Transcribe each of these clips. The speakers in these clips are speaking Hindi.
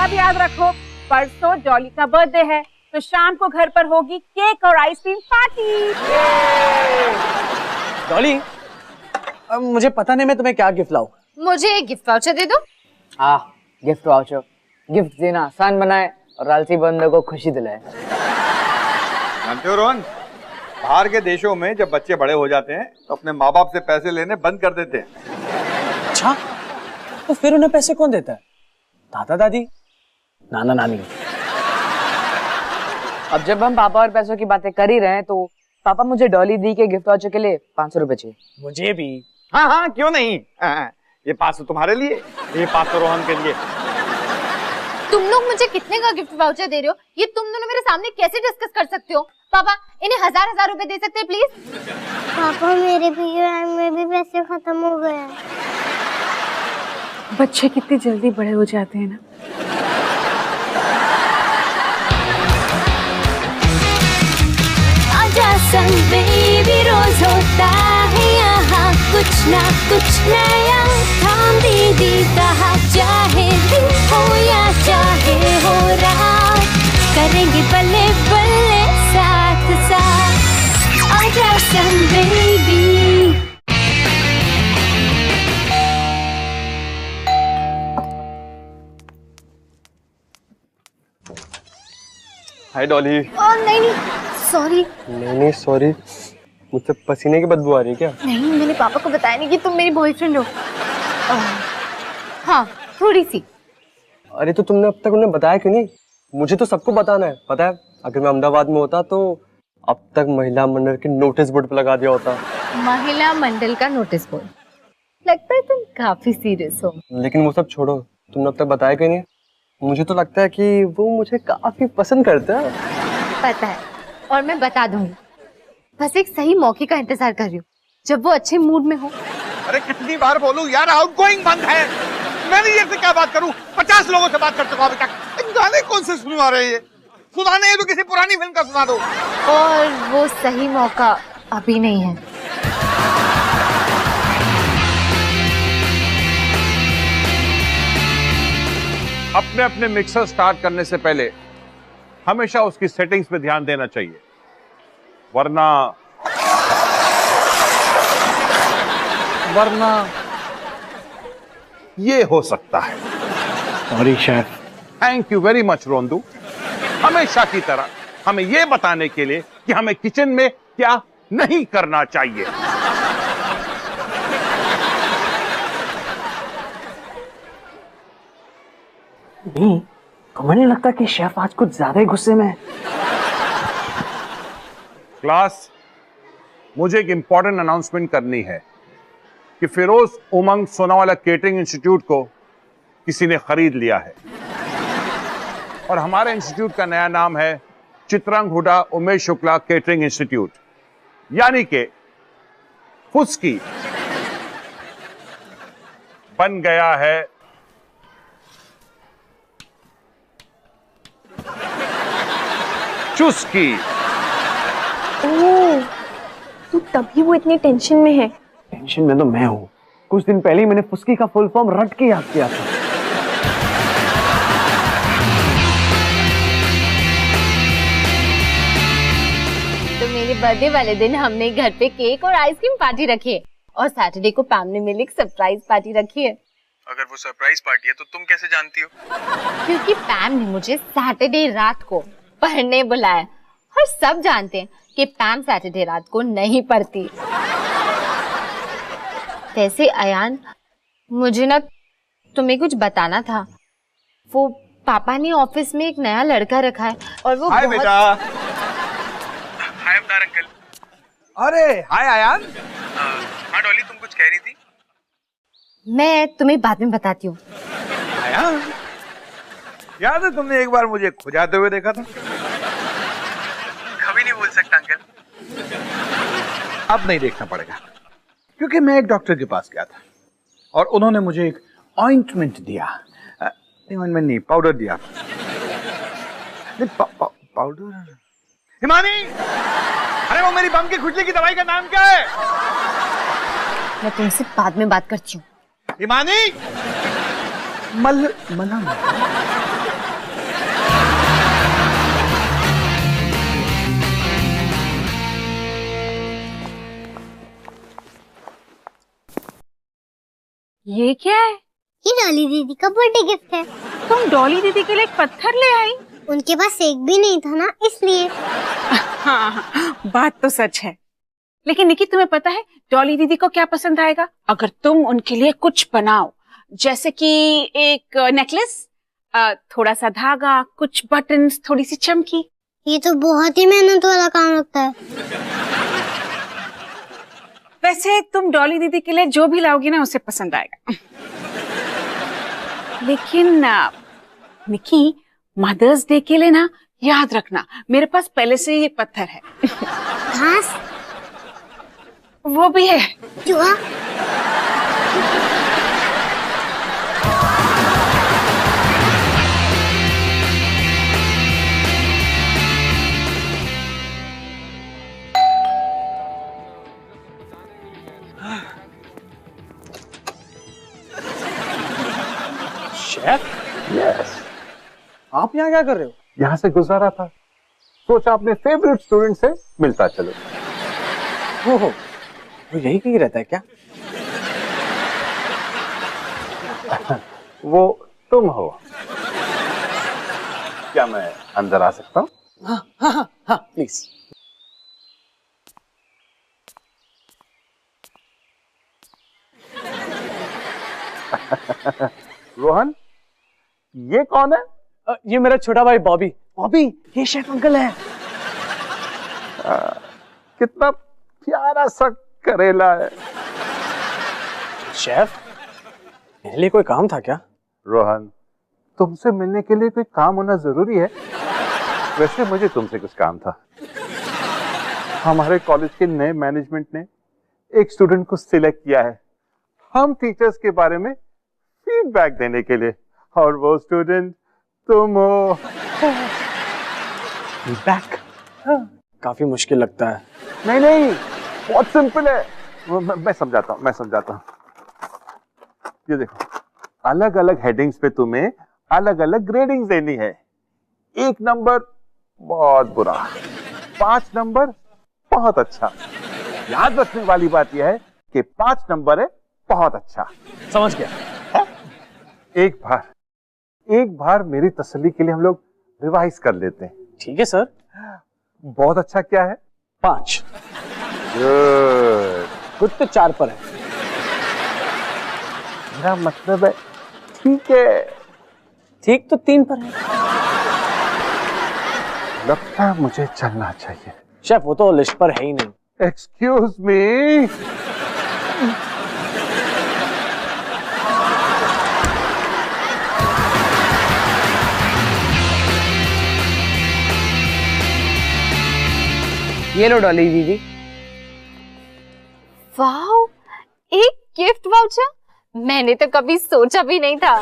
अब याद रखो, परसों डॉली का बर्थडे है, तो शाम को घर पर होगी केक और आइसक्रीम पार्टी। डॉली, अब मुझे पता नहीं मैं तुम्हें क्या गिफ्ट लाऊं। मुझे एक गिफ्ट वाउचर दे दो। हाँ, गिफ्ट वाउचर। गिफ्ट देना आसान बनाए और आलसी बंदे को खुशी दिलाए। जानते हो रोहन, बाहर के देशों में जब बच्चे बड़े हो जाते हैं तो अपने माँ बाप से पैसे लेने बंद कर देते हैं। अच्छा, तो फिर उन्हें पैसे कौन देता है? दादा दादी, नाना नानी। अब जब हम पापा और पैसों की बातें कर ही रहे हैं तो पापा मुझे डॉली दी के गिफ्ट वाउचर के लिए 500 रुपए चाहिए। मुझे भी। हाँ हाँ, क्यों नहीं। ये 500 तुम्हारे लिए, ये 500 रोहन के लिए। तुम लोग मुझे कितने का गिफ्ट वाउचर दे रहे हो, ये तुम दोनों मेरे सामने कैसे डिस्कस कर सकते हो? पापा, इन्हें 1000 रुपए दे सकते हैं प्लीज? पापा, मेरे भी में भी पैसे खत्म हो गए। बच्चे कितनी जल्दी बड़े हो जाते हैं ना। आजा संग बेबी, रोज होता है यहाँ कुछ ना कुछ नया। थाम दीदी कहा, चाहे दिन हो या चाहे हो रात, करेंगे बल्ले बल्ले साथ साथ। आजा संग बेबी। हाय डॉली। नहीं सॉरी। नहीं सॉरी, मुझसे पसीने की बदबू आ रही है क्या? नहीं, मैंने पापा को बताया नहीं कि तुम मेरी बॉयफ्रेंड हो। हाँ, थोड़ी सी। अरे तो तुमने अब तक उन्हें बताया क्यों नहीं? मुझे तो सबको बताना है। पता है, अगर मैं अहमदाबाद में होता तो अब तक महिला मंडल के नोटिस बोर्ड पे लगा दिया होता। महिला मंडल का नोटिस बोर्ड? लगता है तुम काफी सीरियस हो। लेकिन वो सब छोड़ो, तुमने अब तक बताया क्यों नहीं? मुझे तो लगता है कि वो मुझे काफी पसंद करते हैं। पता है, और मैं बता दूंगी। बस एक सही मौके का इंतजार कर रही हूँ, जब वो अच्छे मूड में हो। अरे कितनी बार बोलूं यार, आउटगोइंग बंद है। मैनेजर से क्या बात करूं? 50 लोगों से बात कर चुका अभी तक। गाने कौन से सुनवा रहे हैं? सुनाने है तो किसी पुरानी फिल्म का सुना दो। और वो सही मौका अभी नहीं है। अपने अपने मिक्सर स्टार्ट करने से पहले हमेशा उसकी सेटिंग्स पे ध्यान देना चाहिए, वरना ये हो सकता है। Sorry chef. Thank you very much Rondu. हमेशा की तरह हमें यह बताने के लिए कि हमें किचन में क्या नहीं करना चाहिए। नहीं, तुम्हें नहीं लगता कि शेफ आज कुछ ज्यादा ही गुस्से में है? क्लास, मुझे एक इंपॉर्टेंट अनाउंसमेंट करनी है कि फिरोज उमंग सोनावाला केटरिंग इंस्टीट्यूट को किसी ने खरीद लिया है और हमारे इंस्टीट्यूट का नया नाम है चित्रंग हुडा उमेश शुक्ला केटरिंग इंस्टीट्यूट, यानी कि फुस्की बन गया है चुस्की। ओह, तो तभी वो इतनी टेंशन में है। टेंशन में तो मैं हूँ। कुछ दिन पहले ही मैंने फुस्की का फुल फॉर्म रट के याद किया था। तो मेरे बर्थडे वाले दिन हमने घर पे केक और आइसक्रीम पार्टी रखी है और सैटरडे को पैम ने मेरे लिए एक सरप्राइज पार्टी रखी है। अगर वो सरप्राइज पार्टी है तो तुम कैसे जानती हो? क्योंकि पैम ने मुझे सैटरडे रात को पढ़ने बुलाया और सब जानते हैं कि पैम सैटरडे रात को नहीं पढ़ती। वैसे अयान, मुझे ना तुम्हें कुछ बताना था। वो पापा ने ऑफिस में एक नया लड़का रखा है और वो हाय बेटा। हाय अवतार अंकल। अरे हाय आयान। हाँ डॉली, तुम कुछ कह रही थी? मैं तुम्हें बाद में बताती हूँ। आयान, याद है तुमने एक बार मुझे खुजाते हुए देखा था? कभी नहीं भूल सकता अंकल। अब नहीं देखना पड़ेगा, क्योंकि मैं एक डॉक्टर के पास गया था और उन्होंने मुझे एक ऑइंटमेंट दिया। ऑइंटमेंट नहीं, पाउडर दिया। पाउडर? हिमानी, अरे वो मेरी बम की खुजली की दवाई का नाम क्या है? मैं तुमसे बाद में बात करती हूँ। हिमानी, मलहम। ये क्या है? ये डॉली दीदी का बर्थडे गिफ्ट है। तुम डॉली दीदी के लिए एक पत्थर ले आई? उनके पास एक भी नहीं था ना, इसलिए। हाँ, बात तो सच है। लेकिन निकी, तुम्हें पता है डॉली दीदी को क्या पसंद आएगा अगर तुम उनके लिए कुछ बनाओ? जैसे कि एक नेकलेस, थोड़ा सा धागा, कुछ बटन्स, थोड़ी सी चमकी। ये तो बहुत ही मेहनत वाला काम लगता है। वैसे तुम डॉली दीदी के लिए जो भी लाओगी ना, उसे पसंद आएगा। लेकिन निकी, मदर्स डे के लिए ना याद रखना, मेरे पास पहले से ही एक पत्थर है। घास? वो भी है। चूहा? शेफ, यस, आप यहाँ क्या कर रहे हो? यहाँ से गुजारा था, सोचा अपने फेवरेट स्टूडेंट से मिलता चलो। हो, वो यही कहीं रहता है क्या? वो तुम हो। क्या मैं अंदर आ सकता हूँ? हाँ, प्लीज। रोहन, ये कौन है? ये मेरा छोटा भाई बॉबी। बॉबी, ये शेफ अंकल है। कितना प्यारा सा करेला है। शेफ, मेरे लिए कोई काम था क्या? रोहन, तुमसे मिलने के लिए कोई काम होना जरूरी है? वैसे मुझे तुमसे कुछ काम था। हमारे कॉलेज के नए मैनेजमेंट ने एक स्टूडेंट को सिलेक्ट किया है हम टीचर्स के बारे में फीडबैक देने के लिए, और वो स्टूडेंट तुम हो। फीडबैक? काफी मुश्किल लगता है। नहीं, बहुत सिंपल है। मैं समझाता हूँ। ये देखो, अलग अलग हेडिंग्स पे तुम्हें अलग अलग ग्रेडिंग देनी है। 1 नंबर बहुत बुरा, 5 नंबर बहुत अच्छा। याद रखने वाली बात यह है कि 5 नंबर है बहुत अच्छा। समझ गया। एक बार मेरी तसल्ली के लिए हम लोग रिवाइज कर लेते हैं। ठीक है सर। बहुत अच्छा क्या है? 5। गुड। तो 4 पर है। मेरा मतलब है ठीक है। ठीक तो 3 पर है। लगता है मुझे चलना चाहिए। शेफ, वो तो लिस्ट पर है ही नहीं। Excuse me. ये लो डॉली दीदी। वाओ, एक गिफ्ट वाउचर? मैंने तो कभी सोचा भी नहीं था।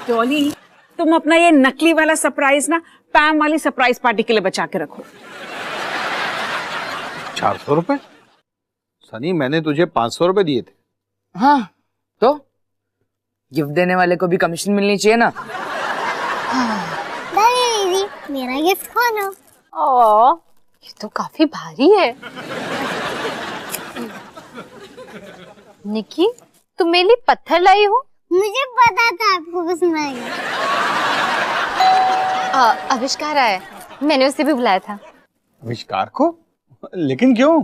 डॉली, तुम अपना ये नकली वाला सरप्राइज ना पैम वाली सरप्राइज पार्टी के लिए बचा के रखो। 400 रुपए? सनी, मैंने तुझे 500 रुपए दिए थे। हाँ, तो गिफ्ट देने वाले को भी कमीशन मिलनी चाहिए ना। डॉली दीदी, मेरा गिफ्ट खा लो। ओह, ये तो काफी भारी है। निकी, तुम मेरे लिए पत्थर लाई हो? मुझे पता था आपको पसंद आएगा। आविष्कार आया, मैंने उसे भी बुलाया था। आविष्कार को? लेकिन क्यों?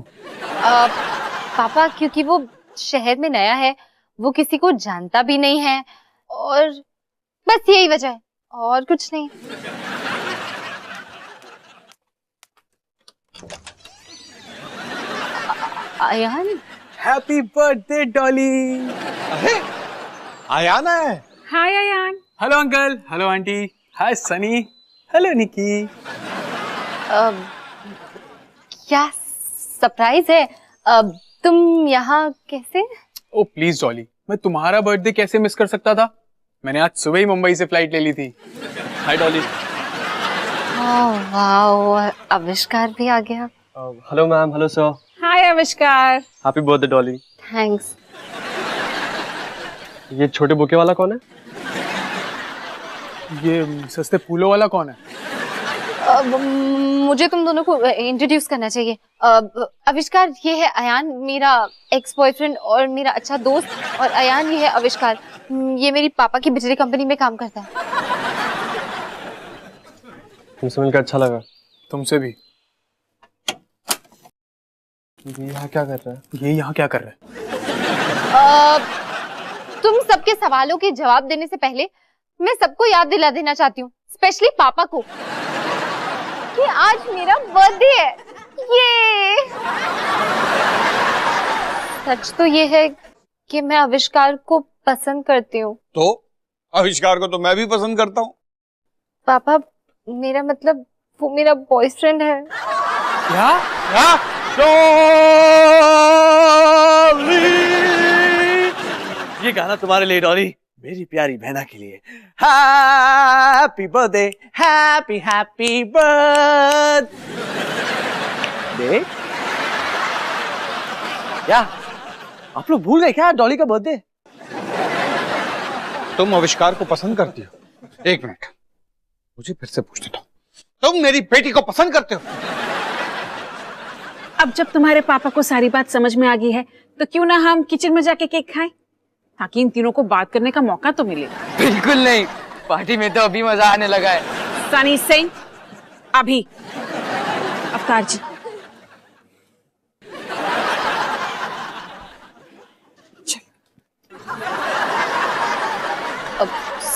पापा, क्योंकि वो शहर में नया है, वो किसी को जानता भी नहीं है, और बस यही वजह है, और कुछ नहीं। Aayan, happy birthday Dolly. आयान है। Hi Aayan. Hello uncle, hello aunty, hi Sunny, hello Nikki. क्या सरप्राइज है? तुम यहाँ कैसे? ओ प्लीज डॉली, मैं तुम्हारा बर्थडे कैसे मिस कर सकता था? मैंने आज सुबह ही मुंबई से फ्लाइट ले ली थी। हाय डॉली। वाओ, आविष्कार भी आ गया। Hello ma'am, hello sir. Hi Avishkar. Happy birthday Dolly. Thanks. ये छोटे बुके वाला कौन है? ये सस्ते फूलों वाला कौन है? मुझे तुम दोनों को इंट्रोड्यूस करना चाहिए। आविष्कार, ये है अयान, मेरा एक्स बॉयफ्रेंड और मेरा अच्छा दोस्त। और अयान, ये है आविष्कार, ये मेरी पापा की बिजली कंपनी में काम करता है। तुमसे मिलकर अच्छा लगा। तुमसे भी। ये यहाँ क्या कर रहा है? ये यहाँ क्या कर रहा है? तुम सबके सवालों के जवाब देने से पहले मैं सबको याद दिला देना चाहती हूँ, स्पेशली पापा को, कि आज मेरा बर्थडे है। ये सच तो ये है कि मैं आविष्कार को पसंद करती हूँ। तो आविष्कार को तो मैं भी पसंद करता हूँ। पापा, मेरा मतलब वो मेरा बॉयफ्रेंड है। क्या? क्या? ये गाना तुम्हारे लिए डॉली, मेरी प्यारी बहना के लिए। Happy birthday, happy happy birthday. क्या आप लोग भूल गए क्या डॉली का बर्थडे? तुम आविष्कार को पसंद करती हो? एक मिनट, मुझे फिर से पूछ देता हूँ, तुम मेरी बेटी को पसंद करते हो? अब जब तुम्हारे पापा को सारी बात समझ में आ गई है तो क्यों ना हम किचन में जाके केक खाएं, ताकि इन तीनों को बात करने का मौका तो मिले। बिल्कुल नहीं, पार्टी में तो अभी मजा आने लगा है। सनी सिंह, अभी। अवतार जी,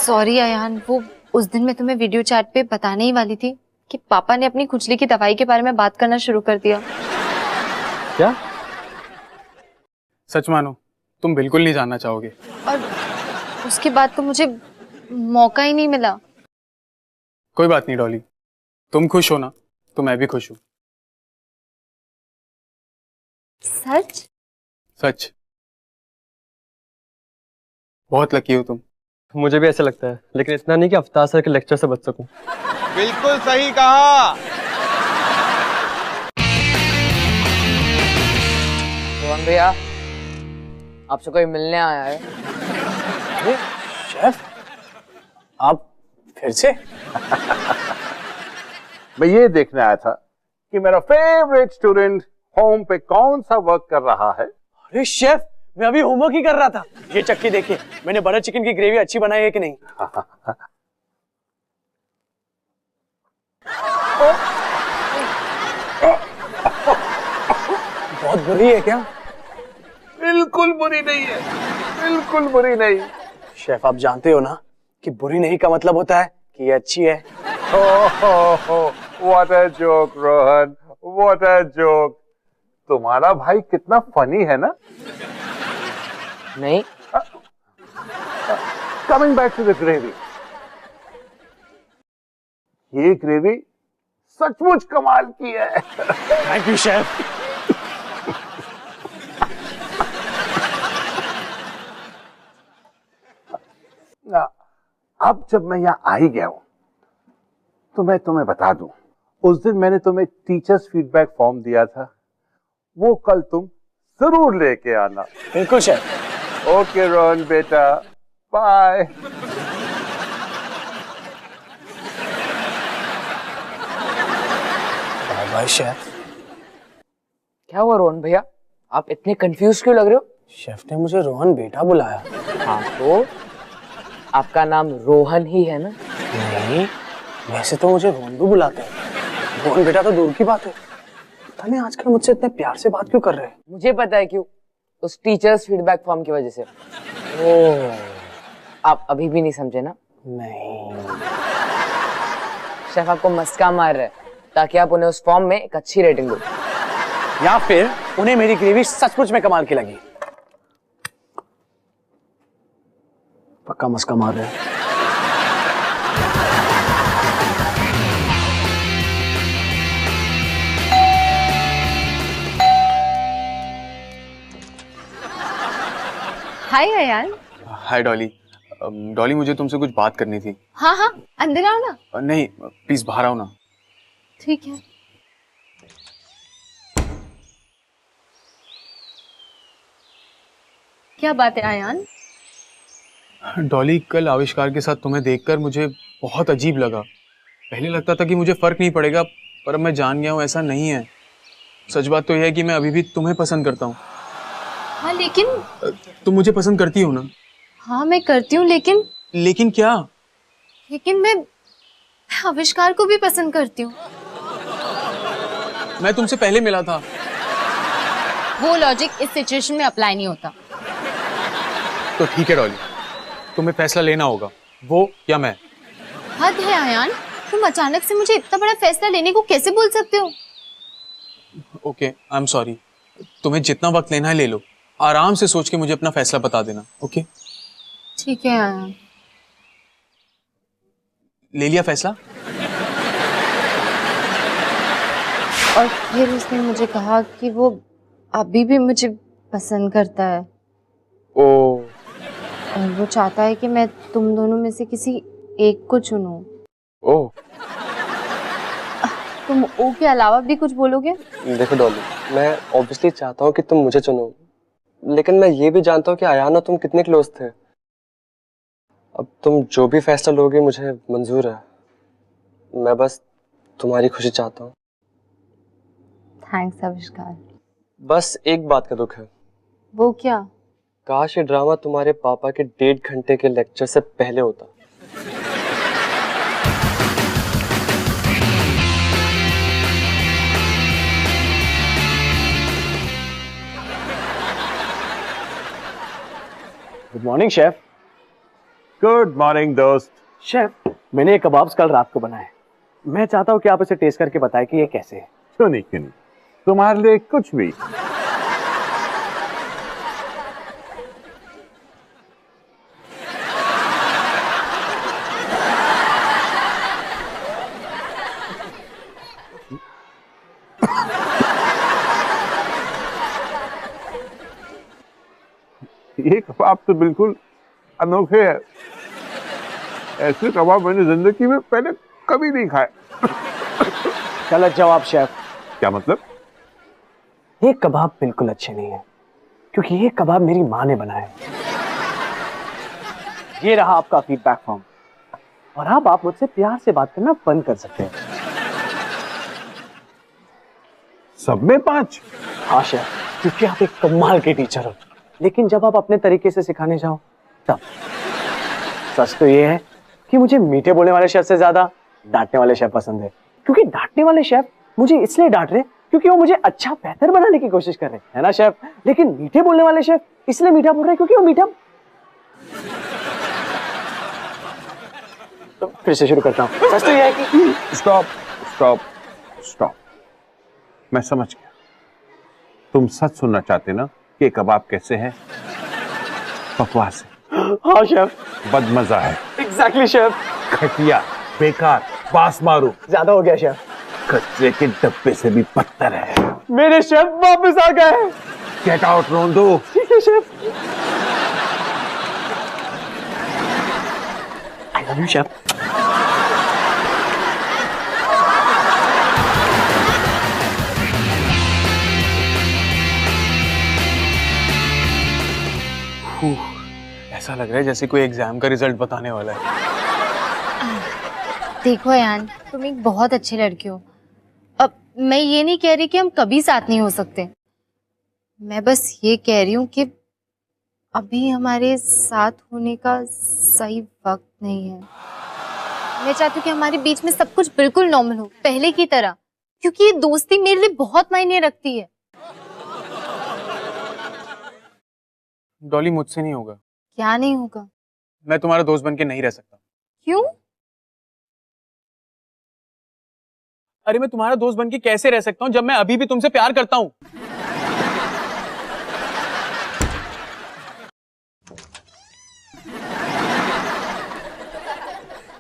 सॉरी अयान, वो उस दिन मैं तुम्हें वीडियो चैट पे बताने ही वाली थी कि पापा ने अपनी खुजली की दवाई के बारे में बात करना शुरू कर दिया। क्या? सच मानो, तुम बिल्कुल नहीं जानना चाहोगे। और उसके बाद तो मुझे मौका ही नहीं मिला। कोई बात नहीं डॉली, तुम खुश हो ना तो मैं भी खुश हूं। सच? सच। बहुत लकी हो तुम। मुझे भी ऐसा लगता है, लेकिन इतना नहीं कि अवतार सर के लेक्चर से बच सकूं। बिल्कुल सही कहा। रोहन भैया, आपसे कोई मिलने आया है। अरे शेफ, आप फिर से? मैं ये देखने आया था कि मेरा फेवरेट स्टूडेंट होम पे कौन सा वर्क कर रहा है। अरे शेफ, मैं अभी होमवर्क ही कर रहा था। ये चक्की देखिए, मैंने बटर चिकन की ग्रेवी अच्छी बनाई है कि नहीं। बहुत बुरी है क्या? बिल्कुल बुरी नहीं है, बिल्कुल बुरी नहीं। शेफ, आप जानते हो ना कि बुरी नहीं का मतलब होता है कि ये अच्छी है। What a joke Rohan, what a joke. तुम्हारा भाई कितना फनी है ना। नहीं, coming back to the gravy, ये ग्रेवी सचमुच कमाल की है। Thank you chef. अब जब मैं यहाँ आ ही गया हूं तो मैं तुम्हें बता दूं, उस दिन मैंने तुम्हें टीचर्स फीडबैक फॉर्म दिया था, वो कल तुम जरूर लेके आना। बिल्कुल शेफ। ओके रोहन बेटा, बाय। Bye by chef. क्या हुआ रोहन भैया, आप इतने कंफ्यूज क्यों लग रहे हो? शेफ ने मुझे रोहन बेटा बुलाया। हाँ, तो आपका नाम रोहन ही है ना? नहीं, वैसे तो मुझे रोहन भी बुलाते हैं। रोहन बेटा तो दूर की बात है। पता नहीं आजकल मुझसे इतने प्यार से बात क्यों कर रहे हैं। मुझे पता है क्यों, उस टीचर्स फीडबैक फॉर्म की वजह से। ओह, आप अभी भी नहीं समझे ना? नहीं। शेफ आपको मस्का मार रहा है ताकि आप उन्हें उस फॉर्म में एक अच्छी रेटिंग दो, या फिर उन्हें मेरी ग्रेवी सचमुच में कमाल की लगी। पक्का मस्का मार रहे हैं। हाय अयान। हाय डॉली। डॉली, मुझे तुमसे कुछ बात करनी थी। हाँ हाँ, अंदर आओ ना। नहीं, प्लीज बाहर आओ ना। ठीक है। क्या बात है अयान? डॉली, कल आविष्कार के साथ तुम्हें देखकर मुझे बहुत अजीब लगा। पहले लगता था कि मुझे फर्क नहीं पड़ेगा, पर अब मैं जान गया हूँ ऐसा नहीं है। सच बात तो यह है कि मैं अभी भी तुम्हें पसंद करता हूँ। हाँ लेकिन तुम मुझे पसंद करती हो ना? हाँ मैं करती हूँ, लेकिन लेकिन क्या? लेकिन मैं आविष्कार को भी पसंद करती हूँ। मैं तुमसे पहले मिला था। वो लॉजिक इस सिचुएशन में अप्लाई नहीं होता। तो ठीक है डॉली, तुम्हें फैसला लेना होगा, वो या मैं। हद है अयान, तुम अचानक से मुझे इतना बड़ा फैसला लेने को कैसे बोल सकते हो? Okay, I am sorry. तुम्हें जितना वक्त लेना है ले लो, आराम से सोच के मुझे अपना फैसला बता देना। ओके ठीक है अयान। ले लिया फैसला? और फिर उसने मुझे कहा कि वो अभी भी मुझे पसंद करता है। ओ, और वो चाहता है कि मैं तुम दोनों में से किसी एक को चुनूं। ओ। तुम ओ के अलावा भी कुछ बोलोगे? देखो डॉली, मैं ऑब्वियसली चाहता हूँ कि तुम मुझे चुनो, लेकिन मैं ये भी जानता हूँ कि अयान और तुम कितने क्लोज थे। अब तुम जो भी फैसला लोगे मुझे मंजूर है। मैं बस तुम्हारी खुशी चाहता हूँ। थैंक्स आविष्कार। बस एक बात का दुख है। वो क्या? काश ये ड्रामा तुम्हारे पापा के 1.5 घंटे के लेक्चर से पहले होता। Good morning chef. Good morning दोस्त। शेफ, मैंने ये कबाब्स कल रात को बनाए। मैं चाहता हूँ कि आप इसे टेस्ट करके बताएं कि ये कैसे है। क्यों नहीं, तुम्हारे लिए कुछ भी। ये कबाब तो बिल्कुल अनोखे है। ऐसे कबाब मैंने जिंदगी में पहले कभी नहीं खाए। गलत जवाब शेफ। क्या मतलब? ये कबाब बिल्कुल अच्छे नहीं है, क्योंकि ये कबाब मेरी माँ ने बनाए। ये रहा आपका फीडबैक फॉर्म, और अब आप मुझसे प्यार से बात करना बंद कर सकते हैं। सब में 5? हाँ शेफ, क्योंकि आप एक कमाल के टीचर हो, लेकिन जब आप अपने तरीके से सिखाने जाओ तब। सच तो ये है कि मुझे मीठे बोलने वाले शेफ से ज्यादा डांटने वाले शेफ पसंद है, क्योंकि डांटने वाले शेफ मुझे इसलिए डांट रहे क्योंकि वो मुझे अच्छा बेहतर बनाने की कोशिश कर रहे हैं, है ना शेफ? लेकिन मीठे बोलने वाले शेफ इसलिए मीठा बोल रहे हैं क्योंकि वो मीठा। तो फिर से शुरू करता हूँ। सच तो ये है कि स्टॉप स्टॉप स्टॉप। मैं समझ गया, तुम सच सुनना चाहते ना कि कबाब कैसे है? बकवास है। हाँ शेफ। बदमजा है। Exactly chef. घटिया, बेकार, बास मारू। ज्यादा हो गया शेफ। कचरे के डब्बे से भी बदतर है। मेरे शेफ वापस आ गए। Get out Rondu. ठीक है chef. I love you chef. ऐसा लग रहा है जैसे कोई एग्जाम का रिजल्ट बताने वाला है। देखो अयान, तुम एक बहुत अच्छी लड़की हो। अब मैं ये नहीं कह रही कि हम कभी साथ नहीं हो सकते, मैं बस ये कह रही हूँ कि अभी हमारे साथ होने का सही वक्त नहीं है। मैं चाहती हूँ कि हमारे बीच में सब कुछ बिल्कुल नॉर्मल हो, पहले की तरह, क्योंकि ये दोस्ती मेरे लिए बहुत मायने रखती है। डॉली, मुझसे नहीं होगा। क्या नहीं होगा? मैं तुम्हारा दोस्त बन के नहीं रह सकता। क्यों? अरे मैं तुम्हारा दोस्त बन के कैसे रह सकता हूँ जब मैं अभी भी तुमसे प्यार करता हूँ?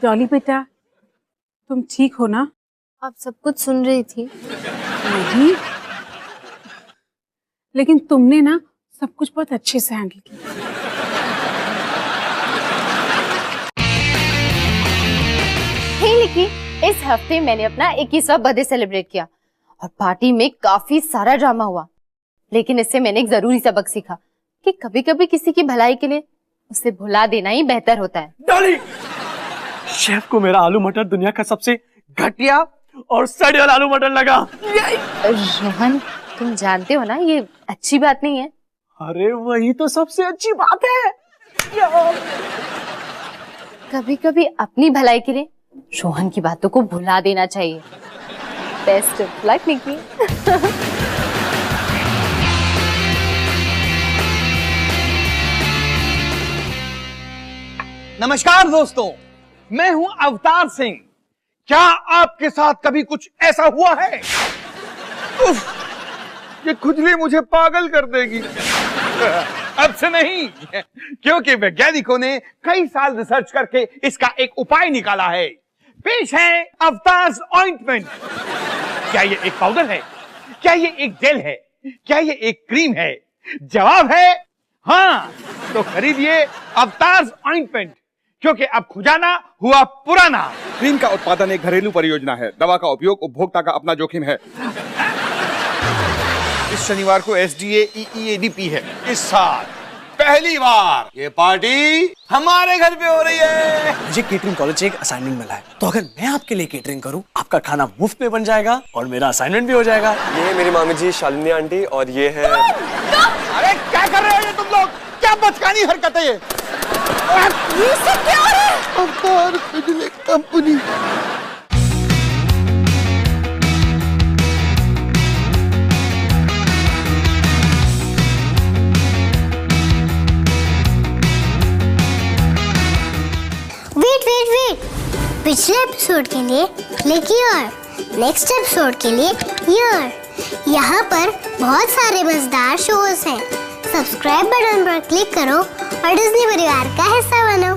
डॉली बेटा, तुम ठीक हो ना? आप सब कुछ सुन रही थी। नहीं, लेकिन तुमने ना सब कुछ बहुत अच्छे से हैंडल किया। हे निकी, इस हफ्ते मैंने अपना 21वां बर्थडे सेलिब्रेट किया और पार्टी में काफी सारा ड्रामा हुआ, लेकिन इससे मैंने एक जरूरी सबक सीखा कि कभी कभी किसी की भलाई के लिए उसे भुला देना ही बेहतर होता है। डॉली, शेफ को मेरा आलू मटर दुनिया का सबसे घटिया और सड़े वाला आलू मटर लगा। रोहन, तुम जानते हो ना ये अच्छी बात नहीं है। अरे वही तो सबसे अच्छी बात है। कभी कभी अपनी भलाई के लिए रोहन की बातों को भुला देना चाहिए। बेस्ट ऑफ लक निकी। नमस्कार दोस्तों, मैं हूं अवतार सिंह। क्या आपके साथ कभी कुछ ऐसा हुआ है? उफ, ये खुजली मुझे पागल कर देगी। अब से नहीं, क्योंकि वैज्ञानिकों ने कई साल रिसर्च करके इसका एक उपाय निकाला है। पेश है अवतार्स ऑइंटमेंट। क्या ये एक पाउडर है? क्या ये एक जेल है? क्या ये एक क्रीम है? जवाब है हाँ। तो खरीदिए अवतार्स ऑइंटमेंट, क्योंकि अब खुजाना हुआ पुराना। क्रीम का उत्पादन एक घरेलू परियोजना है। दवा का उपयोग उपभोक्ता का अपना जोखिम है। इस शनिवार को SDA EEADP है। इस साल पहली बार ये पार्टी हमारे घर पे हो रही है। मुझे केटरिंग कॉलेज से एक असाइनमेंट मिला है, तो अगर मैं आपके लिए केटरिंग करूं, आपका खाना मुफ्त में बन जाएगा और मेरा असाइनमेंट भी हो जाएगा। ये है मेरी मामी जी शालिनी आंटी, और ये है। अरे क्या कर रहे हो ये तुम लोग? क्या बचकानी हरकत है ये सब क्या हो रहा है? अवतार बिजली कंपनी। वेट, पिछले एपिसोड के लिए क्लिक हियर, नेक्स्ट एपिसोड के लिए हियर। यहाँ पर बहुत सारे मजेदार शोज हैं। सब्सक्राइब बटन पर क्लिक करो और डिज्नी परिवार का हिस्सा बनो।